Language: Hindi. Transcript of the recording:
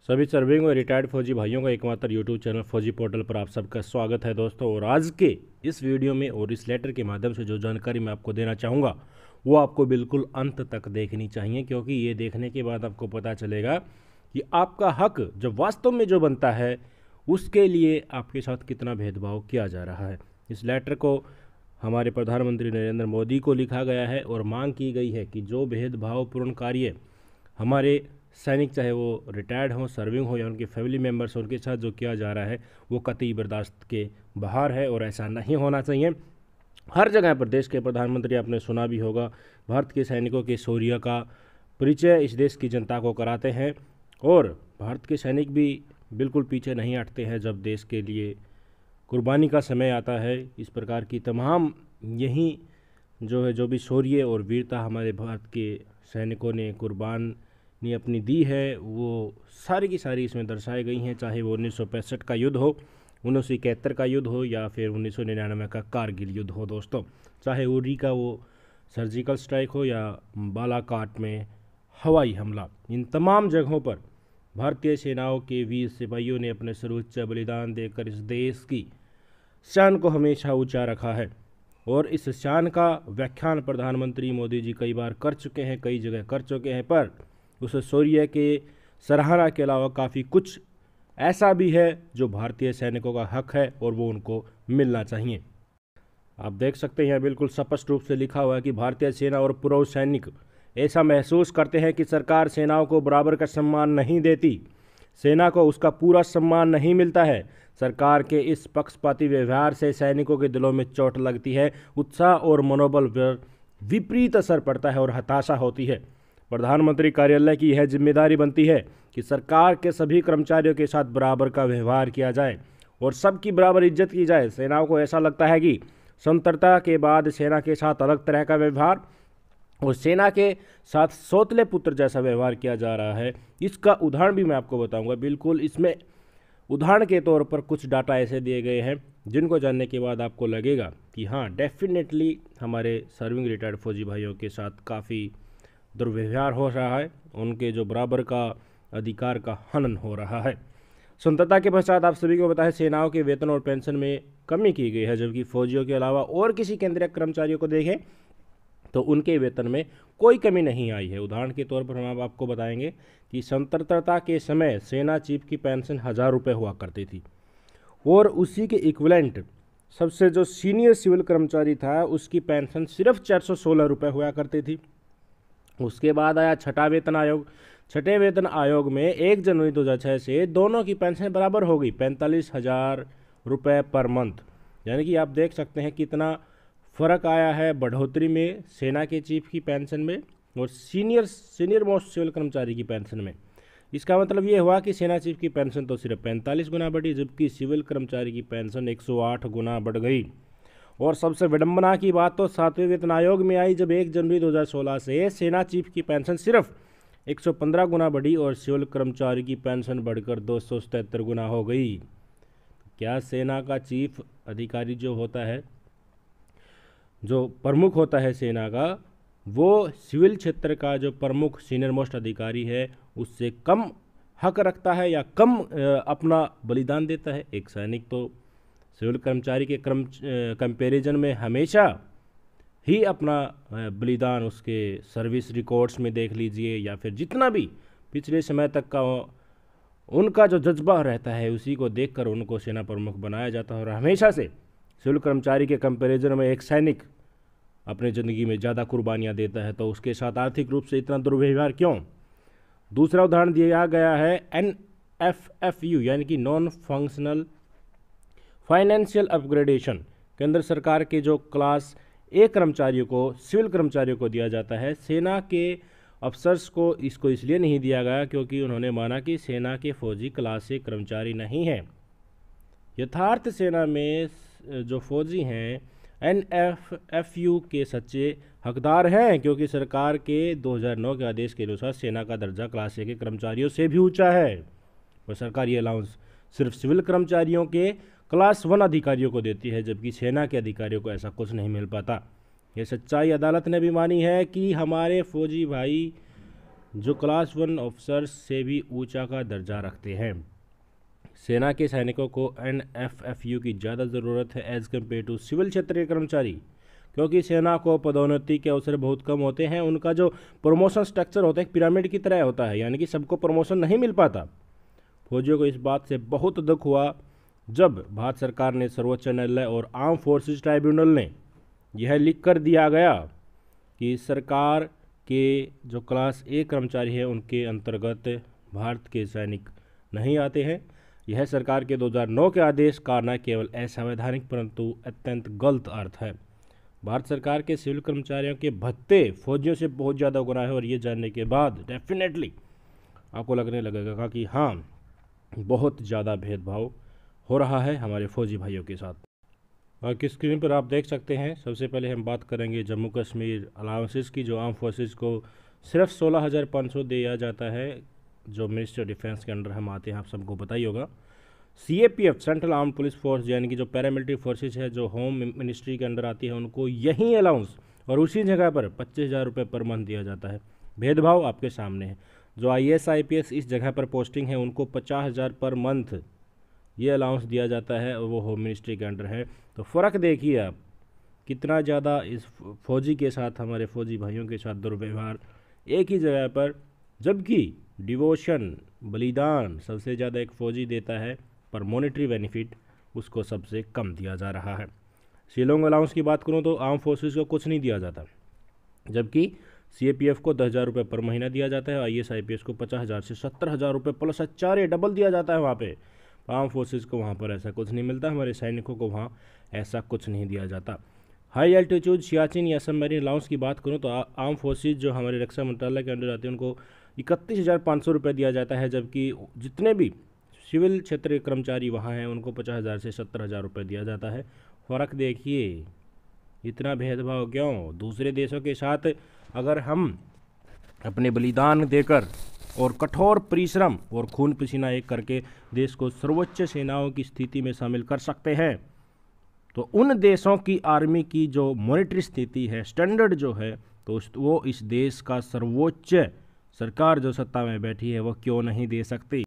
सभी सर्विंग और रिटायर्ड फौजी भाइयों का एकमात्र यूट्यूब चैनल फौजी पोर्टल पर आप सबका स्वागत है दोस्तों। और आज के इस वीडियो में और इस लेटर के माध्यम से जो जानकारी मैं आपको देना चाहूँगा वो आपको बिल्कुल अंत तक देखनी चाहिए, क्योंकि ये देखने के बाद आपको पता चलेगा कि आपका हक जो वास्तव में जो बनता है उसके लिए आपके साथ कितना भेदभाव किया जा रहा है। इस लेटर को हमारे प्रधानमंत्री नरेंद्र मोदी को लिखा गया है और मांग की गई है कि जो भेदभावपूर्ण कार्य हमारे सैनिक, चाहे वो रिटायर्ड हों, सर्विंग हो या उनके फैमिली मेम्बर्स, उनके साथ जो किया जा रहा है वो कतई बर्दाश्त के बाहर है और ऐसा नहीं होना चाहिए। हर जगह पर देश के प्रधानमंत्री, आपने सुना भी होगा, भारत के सैनिकों के शौर्य का परिचय इस देश की जनता को कराते हैं और भारत के सैनिक भी बिल्कुल पीछे नहीं हटते हैं जब देश के लिए कुर्बानी का समय आता है। इस प्रकार की तमाम यही जो भी शौर्य और वीरता हमारे भारत के सैनिकों ने कुर्बानी अपनी दी है वो सारी की सारी इसमें दर्शाई गई हैं। चाहे वो 1965 का युद्ध हो, 1971 का युद्ध हो या फिर 1999 का कारगिल युद्ध हो दोस्तों, चाहे उरी का वो सर्जिकल स्ट्राइक हो या बालाकोट में हवाई हमला, इन तमाम जगहों पर भारतीय सेनाओं के वीर सिपाहियों ने अपने सर्वोच्च बलिदान देकर इस देश की शान को हमेशा ऊंचा रखा है। और इस शान का व्याख्यान प्रधानमंत्री मोदी जी कई बार कर चुके हैं, कई जगह कर चुके हैं, पर उस शौर्य के सराहना के अलावा काफ़ी कुछ ऐसा भी है जो भारतीय सैनिकों का हक है और वो उनको मिलना चाहिए। आप देख सकते हैं बिल्कुल स्पष्ट रूप से लिखा हुआ है कि भारतीय सेना और पूर्व सैनिक ऐसा महसूस करते हैं कि सरकार सेनाओं को बराबर का सम्मान नहीं देती, सेना को उसका पूरा सम्मान नहीं मिलता है। सरकार के इस पक्षपाती व्यवहार से सैनिकों के दिलों में चोट लगती है, उत्साह और मनोबल पर विपरीत असर पड़ता है और हताशा होती है। प्रधानमंत्री कार्यालय की यह जिम्मेदारी बनती है कि सरकार के सभी कर्मचारियों के साथ बराबर का व्यवहार किया जाए और सबकी बराबर इज्जत की जाए। सेनाओं को ऐसा लगता है कि स्वतंत्रता के बाद सेना के साथ अलग तरह का व्यवहार और सेना के साथ सौतेले पुत्र जैसा व्यवहार किया जा रहा है। इसका उदाहरण भी मैं आपको बताऊंगा। बिल्कुल इसमें उदाहरण के तौर पर कुछ डाटा ऐसे दिए गए हैं जिनको जानने के बाद आपको लगेगा कि हाँ, डेफिनेटली हमारे सर्विंग रिटायर्ड फौजी भाइयों के साथ काफ़ी दुर्व्यवहार हो रहा है, उनके जो बराबर का अधिकार का हनन हो रहा है। स्वतंत्रता के पश्चात आप सभी को बताएं, सेनाओं के वेतन और पेंशन में कमी की गई है, जबकि फौजियों के अलावा और किसी केंद्रीय कर्मचारियों को देखें तो उनके वेतन में कोई कमी नहीं आई है। उदाहरण के तौर पर हम आपको बताएंगे कि स्वतंत्रता के समय सेना चीफ की पेंशन 1000 रुपये हुआ करती थी और उसी के इक्विवेलेंट सबसे जो सीनियर सिविल कर्मचारी था उसकी पेंशन सिर्फ 416 रुपये हुआ करती थी। उसके बाद आया छठा वेतन आयोग। छठे वेतन आयोग में 1 जनवरी 2006 से दोनों की पेंशन बराबर हो गई, 45,000 रुपये पर मंथ। यानी कि आप देख सकते हैं कितना फ़र्क आया है बढ़ोतरी में सेना के चीफ की पेंशन में और सीनियर मोस्ट सिविल कर्मचारी की पेंशन में। इसका मतलब ये हुआ कि सेना चीफ की पेंशन तो सिर्फ 45 गुना बढ़ी, जबकि सिविल कर्मचारी की पेंशन 108 गुना बढ़ गई। और सबसे विडंबना की बात तो 7वें वेतन आयोग में आई, जब 1 जनवरी 2016 से सेना चीफ की पेंशन सिर्फ 115 गुना बढ़ी और सिविल कर्मचारी की पेंशन बढ़कर 277 गुना हो गई। क्या सेना का चीफ अधिकारी जो होता है, जो प्रमुख होता है सेना का, वो सिविल क्षेत्र का जो प्रमुख सीनियर मोस्ट अधिकारी है उससे कम हक रखता है या कम अपना बलिदान देता है? एक सैनिक तो सिविल कर्मचारी के कंपैरिजन में हमेशा ही अपना बलिदान उसके सर्विस रिकॉर्ड्स में देख लीजिए या फिर जितना भी पिछले समय तक का उनका जो जज्बा रहता है उसी को देखकर उनको सेना प्रमुख बनाया जाता है। और हमेशा से सिविल कर्मचारी के कंपैरिजन में एक सैनिक अपनी ज़िंदगी में ज़्यादा कुर्बानियाँ देता है, तो उसके साथ आर्थिक रूप से इतना दुर्व्यवहार क्यों? दूसरा उदाहरण दिया गया है NFFU यानी कि नॉन फंक्शनल फाइनेंशियल अपग्रेडेशन। केंद्र सरकार के जो क्लास ए कर्मचारियों को, सिविल कर्मचारियों को दिया जाता है, सेना के अफसर्स को इसको इसलिए नहीं दिया गया क्योंकि उन्होंने माना कि सेना के फौजी क्लास ए कर्मचारी नहीं हैं। यथार्थ सेना में जो फौजी हैं NFFU के सच्चे हकदार हैं, क्योंकि सरकार के 2009 के आदेश के अनुसार सेना का दर्जा क्लास ए के कर्मचारियों से भी ऊंचा है और सरकारी अलाउंस सिर्फ सिविल कर्मचारियों के क्लास 1 अधिकारियों को देती है, जबकि सेना के अधिकारियों को ऐसा कुछ नहीं मिल पाता। ये सच्चाई अदालत ने भी मानी है कि हमारे फौजी भाई जो क्लास 1 ऑफिसर्स से भी ऊंचा का दर्जा रखते हैं। सेना के सैनिकों को NFFU की ज़्यादा ज़रूरत है एज़ कम्पेयर टू सिविल क्षेत्र के कर्मचारी, क्योंकि सेना को पदोन्नति के अवसर बहुत कम होते हैं। उनका जो प्रमोशन स्ट्रक्चर होता है पिरामिड की तरह होता है, यानी कि सबको प्रमोशन नहीं मिल पाता। फौजियों को इस बात से बहुत दुख हुआ जब भारत सरकार ने सर्वोच्च न्यायालय और आर्म फोर्सेज ट्राइब्यूनल ने यह लिख कर दिया गया कि सरकार के जो क्लास A कर्मचारी हैं उनके अंतर्गत भारत के सैनिक नहीं आते हैं। यह सरकार के 2009 के आदेश का न केवल असंवैधानिक परंतु अत्यंत गलत अर्थ है। भारत सरकार के सिविल कर्मचारियों के भत्ते फौजियों से बहुत ज़्यादा गुना है, और ये जानने के बाद डेफिनेटली आपको लगने लगेगा कि हाँ, बहुत ज़्यादा भेदभाव हो रहा है हमारे फौजी भाइयों के साथ। और की स्क्रीन पर आप देख सकते हैं, सबसे पहले हम बात करेंगे जम्मू कश्मीर अलाउंसेस की, जो आर्म फोर्सेस को सिर्फ 16,500 दिया जाता है, जो मिनिस्ट्री ऑफ डिफेंस के अंडर हम आते हैं, आप सबको पता ही होगा। CAPF central arm police force यानी कि जो पैरामिलिट्री फोर्सेज है जो होम मिनिस्ट्री के अंडर आती है, उनको यही अलाउंस और उसी जगह पर 25,000 रुपये पर मंथ दिया जाता है। भेदभाव आपके सामने है। जो IAS IPS इस जगह पर पोस्टिंग है उनको 50,000 पर मंथ ये अलाउंस दिया जाता है, और वो होम मिनिस्ट्री के अंडर है। तो फ़र्क देखिए आप, कितना ज़्यादा इस फौजी के साथ, हमारे फौजी भाइयों के साथ दुर्व्यवहार एक ही जगह पर, जबकि डिवोशन बलिदान सबसे ज़्यादा एक फ़ौजी देता है, पर मॉनेटरी बेनिफिट उसको सबसे कम दिया जा रहा है। शिलोंग अलाउंस की बात करूँ तो आर्म फोर्सेस को कुछ नहीं दिया जाता, जबकि CAPF को 10,000 रुपये पर महीना दिया जाता है, IAS IPS को 50,000 से 70,000 रुपये प्लस HRA डबल दिया जाता है वहाँ पे। आर्म फोर्सेस को वहाँ पर ऐसा कुछ नहीं मिलता, हमारे सैनिकों को वहाँ ऐसा कुछ नहीं दिया जाता। हाई एल्टीट्यूड सियाचिन या सबमरीन अलाउंस की बात करूँ तो आर्म फोर्सेज जो हमारे रक्षा मंत्रालय के अंडर आते हैं उनको 31,500 रुपये दिया जाता है, जबकि जितने भी सिविल क्षेत्र के कर्मचारी वहाँ हैं उनको 50,000 से 70,000 रुपये दिया जाता है। फ़र्क देखिए, इतना भेदभाव क्यों? दूसरे देशों के साथ अगर हम अपने बलिदान देकर और कठोर परिश्रम और खून पसीना एक करके देश को सर्वोच्च सेनाओं की स्थिति में शामिल कर सकते हैं, तो उन देशों की आर्मी की जो मॉनेटरी स्थिति है, स्टैंडर्ड जो है, तो वो इस देश का सर्वोच्च सरकार जो सत्ता में बैठी है वो क्यों नहीं दे सकती?